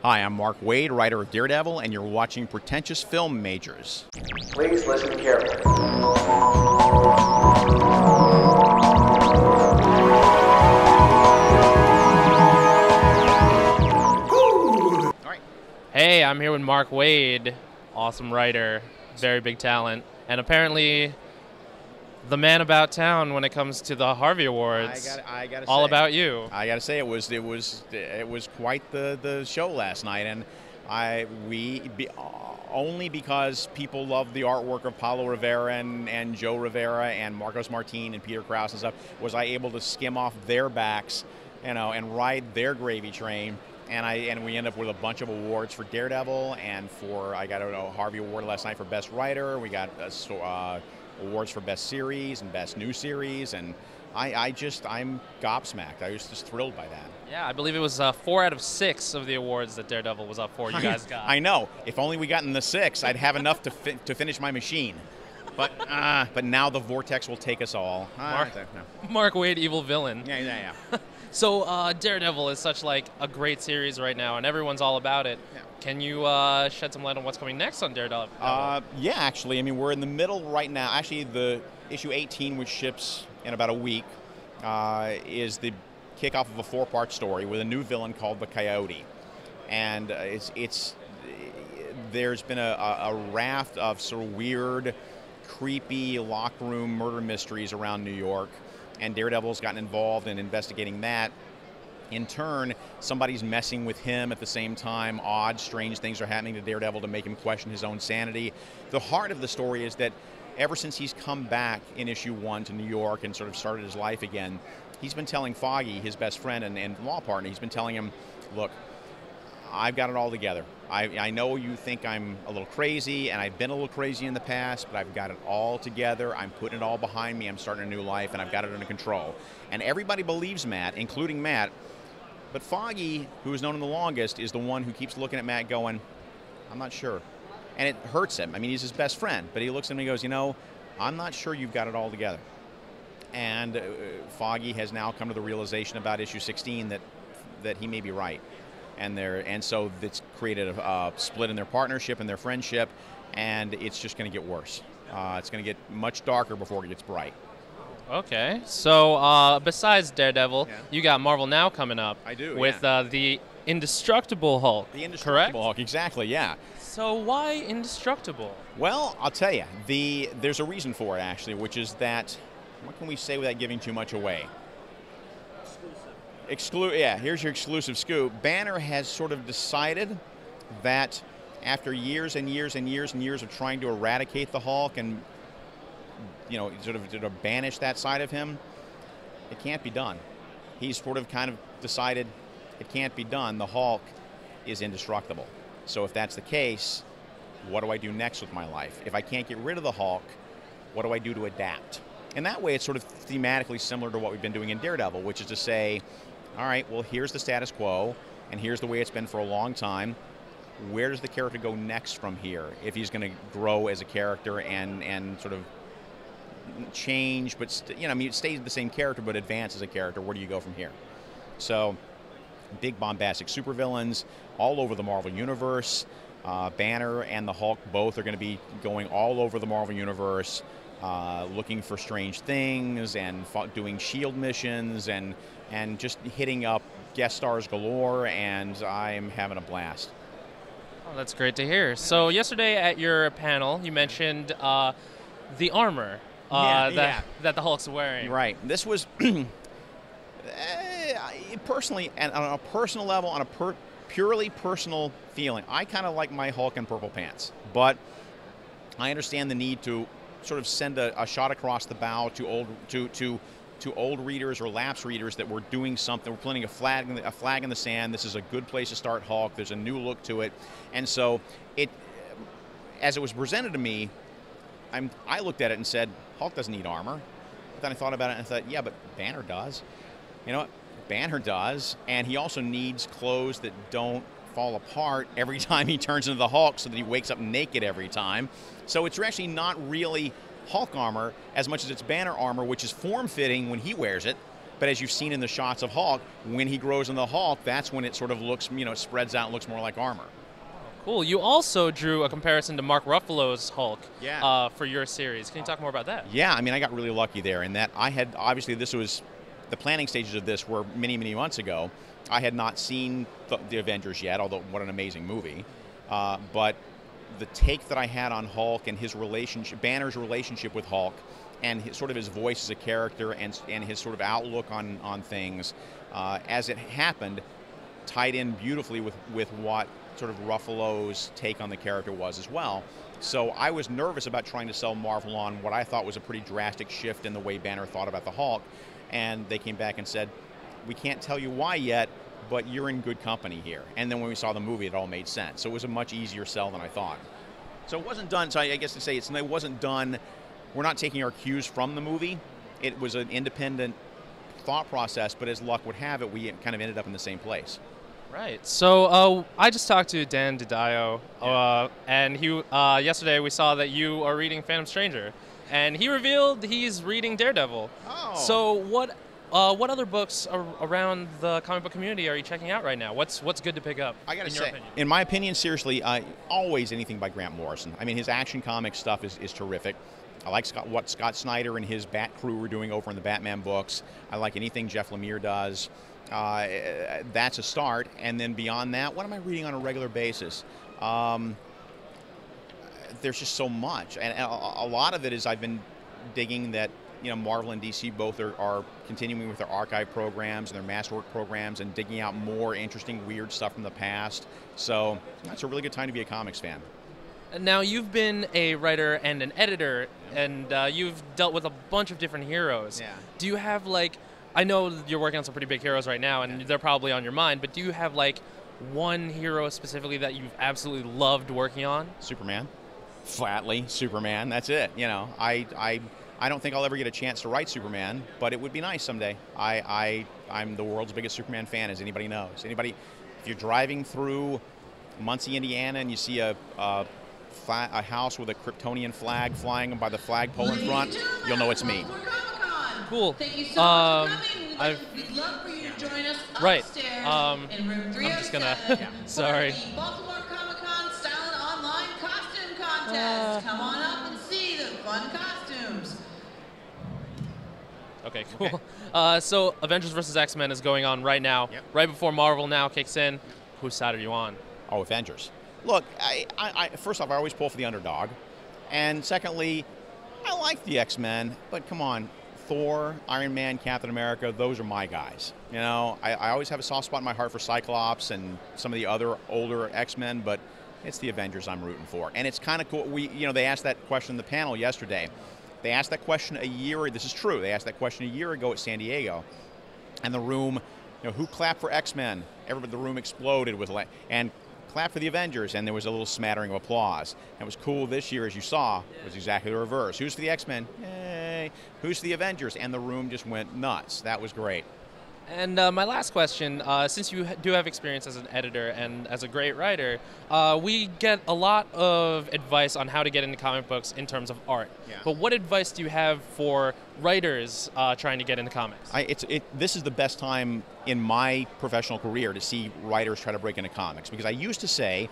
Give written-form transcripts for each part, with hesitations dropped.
Hi, I'm Mark Waid, writer of Daredevil, and you're watching Pretentious Film Majors. Please listen carefully. Hey, I'm here with Mark Waid, awesome writer, very big talent, and apparently the man about town when it comes to the Harvey Awards. I gotta all say, about you. I gotta say it was quite the show last night, and only because people love the artwork of Paulo Rivera and Joe Rivera and Marcos Martin and Peter Krause and stuff, was I able to skim off their backs, and ride their gravy train. And we end up with a bunch of awards for Daredevil, and I got a Harvey Award last night for Best Writer. We got awards for Best Series and Best New Series, and I'm gobsmacked. I was just thrilled by that. Yeah, I believe it was 4 out of 6 of the awards that Daredevil was up for. You guys got. I know. If only we got in the 6, I'd have enough to finish my machine. But now the vortex will take us all. Mark Waid, evil villain. Yeah. So Daredevil is such like a great series right now, and everyone's all about it. Yeah. Can you shed some light on what's coming next on Daredevil? Yeah, actually. I mean, we're in the middle right now. Actually, the issue 18, which ships in about a week, is the kickoff of a 4-part story with a new villain called the Coyote. And there's been a raft of sort of weird, creepy locker room murder mysteries around New York. And Daredevil's gotten involved in investigating that. In turn, somebody's messing with him at the same time. Odd, strange things are happening to Daredevil to make him question his own sanity. The heart of the story is that ever since he's come back in issue 1 to New York and sort of started his life again, he's been telling Foggy, his best friend and law partner, he's been telling him, look, I've got it all together. I know you think I'm a little crazy, and I've been a little crazy in the past, but I've got it all together. I'm putting it all behind me. I'm starting a new life, and I've got it under control. And everybody believes Matt, including Matt. But Foggy, who is known him the longest, is the one who keeps looking at Matt going, I'm not sure. And it hurts him. I mean, he's his best friend. But he looks at him and he goes, I'm not sure you've got it all together. And Foggy has now come to the realization about issue 16 that he may be right. And so it's created a split in their partnership and their friendship, and it's just going to get worse. It's going to get much darker before it gets bright. Okay, so besides Daredevil, you got Marvel Now coming up. I do, with the Indestructible Hulk. The Indestructible correct? Hulk, exactly, yeah. So why indestructible? Well, I'll tell you, there's a reason for it, actually, which is that, what can we say without giving too much away? Here's your exclusive scoop. Banner has sort of decided that after years and years and years and years of trying to eradicate the Hulk and sort of banish that side of him, it can't be done. He's sort of kind of decided it can't be done. The Hulk is indestructible. So if that's the case, what do I do next with my life? If I can't get rid of the Hulk, what do I do to adapt? And that way it's sort of thematically similar to what we've been doing in Daredevil, which is to say, all right, well, here's the status quo, and here's the way it's been for a long time. Where does the character go next from here? If he's going to grow as a character and sort of change, but stay the same character but advance as a character, where do you go from here? So, big bombastic supervillains all over the Marvel Universe. Banner and the Hulk both are going to be going all over the Marvel Universe, looking for strange things and doing S.H.I.E.L.D. missions and just hitting up guest stars galore, and I'm having a blast. Oh, that's great to hear. So yesterday at your panel, you mentioned the armor that the Hulk's wearing. Right. This was personally, and on a personal level, on a purely personal feeling, I kind of like my Hulk in purple pants, but I understand the need to sort of send a shot across the bow to old readers or lapsed readers that we're doing something. We're planting a flag in the sand. This is a good place to start Hulk. There's a new look to it, and so as it was presented to me, I looked at it and said, Hulk doesn't need armor. But then I thought about it and I thought, yeah, but Banner does. You know what? Banner does, and he also needs clothes that don't fall apart every time he turns into the Hulk so that he wakes up naked every time. So it's actually not really Hulk armor as much as it's Banner armor, which is form-fitting when he wears it, But as you've seen in the shots of Hulk, when he grows into the Hulk, that's when it sort of looks, you know, spreads out and looks more like armor. Cool. You also drew a comparison to Mark Ruffalo's Hulk Yeah. for your series. Can you talk more about that? Yeah, I mean, I got really lucky there in that I had, obviously this was, the planning stages of this were many, many months ago. I had not seen the Avengers yet, although what an amazing movie. But the take that I had on Hulk and his relationship, Banner's relationship with Hulk, and sort of his voice as a character and his sort of outlook on things, as it happened, tied in beautifully with what sort of Ruffalo's take on the character was as well. So I was nervous about trying to sell Marvel on what I thought was a pretty drastic shift in the way Banner thought about the Hulk, and they came back and said, we can't tell you why yet, but you're in good company here. And then when we saw the movie, it all made sense. So it was a much easier sell than I thought. So it wasn't done, so I guess to say it wasn't done, we're not taking our cues from the movie. It was an independent thought process, but as luck would have it, we kind of ended up in the same place. Right. So I just talked to Dan DiDio, and he yesterday we saw that you are reading Phantom Stranger, and he revealed he's reading Daredevil. Oh. So what other books around the comic book community are you checking out right now? What's good to pick up? I gotta in your say, opinion? in my opinion, seriously, always anything by Grant Morrison. I mean, his Action Comics stuff is terrific. I like what Scott Snyder and his Bat crew are doing over in the Batman books. I like anything Jeff Lemire does. That's a start, and then beyond that, what am I reading on a regular basis? There's just so much, and a lot of it is I've been digging that, you know, Marvel and DC both are continuing with their archive programs and their masterwork programs and digging out more interesting, weird stuff from the past. So it's a really good time to be a comics fan. Now, you've been a writer and an editor, and you've dealt with a bunch of different heroes. Yeah. Do you have, like, I know you're working on some pretty big heroes right now, and they're probably on your mind, but do you have, like, one hero specifically that you've absolutely loved working on? Superman. Flatly, Superman. That's it. You know, I don't think I'll ever get a chance to write Superman, but it would be nice someday. I'm the world's biggest Superman fan, as anybody knows. If you're driving through Muncie, Indiana, and you see a house with a Kryptonian flag flying by the flagpole in front, you'll know it's me. Cool. Thank you so much for coming. We'd love for you to join us upstairs in room 307 I'm just gonna sorry. for the Baltimore Comic Con Silent Online Costume Contest. Come on up and see the fun costumes. Okay, cool. So Avengers vs. X-Men is going on right now, right before Marvel Now kicks in. Whose side are you on? Oh, Avengers. Look, first off, I always pull for the underdog. And secondly, I like the X-Men, but come on. Thor, Iron Man, Captain America, those are my guys. You know, I always have a soft spot in my heart for Cyclops and some of the other older X-Men, but it's the Avengers I'm rooting for. And it's kind of cool. They asked that question in the panel yesterday. They asked that question this is true, they asked that question a year ago at San Diego. And the room, who clapped for X-Men? The room exploded and clapped for the Avengers, and there was a little smattering of applause. And it was cool this year, as you saw, was exactly the reverse. Who's for the X-Men? Yay. Who's for the Avengers? And the room just went nuts. That was great. And my last question, since you do have experience as an editor and as a great writer, we get a lot of advice on how to get into comic books in terms of art. Yeah. But what advice do you have for writers trying to get into comics? This is the best time in my professional career to see writers try to break into comics, because I used to say,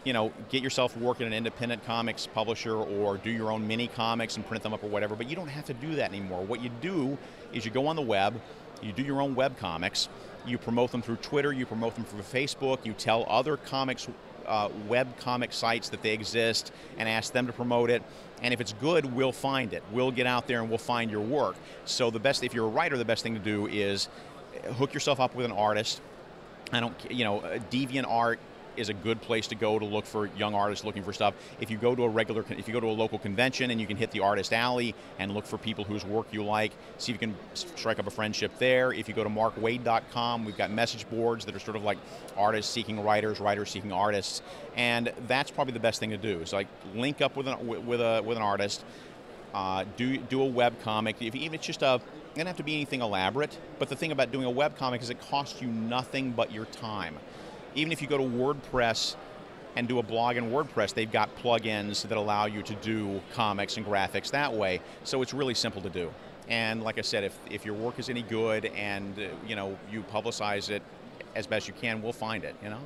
get yourself working an independent comics publisher or do your own mini comics and print them up or whatever, but you don't have to do that anymore. What you do is you go on the web, you do your own web comics, you promote them through Twitter, you promote them through Facebook, you tell other comics, web comic sites that they exist and ask them to promote it. And if it's good, we'll find it. We'll get out there and we'll find your work. So if you're a writer, the best thing to do is hook yourself up with an artist. DeviantArt is a good place to go to look for young artists looking for stuff. If you go to a local convention and you can hit the artist alley and look for people whose work you like, see if you can strike up a friendship there. If you go to markwaid.com, we've got message boards that are sort of like artists seeking writers, writers seeking artists, and that's probably the best thing to do. So link up with an artist, do a web comic. Even it's just it doesn't have to be anything elaborate, but the thing about doing a web comic is it costs you nothing but your time. Even if you go to WordPress and do a blog in WordPress, they've got plugins that allow you to do comics and graphics that way. So it's really simple to do. And like I said, if your work is any good and you know, you publicize it as best you can, we'll find it, you know.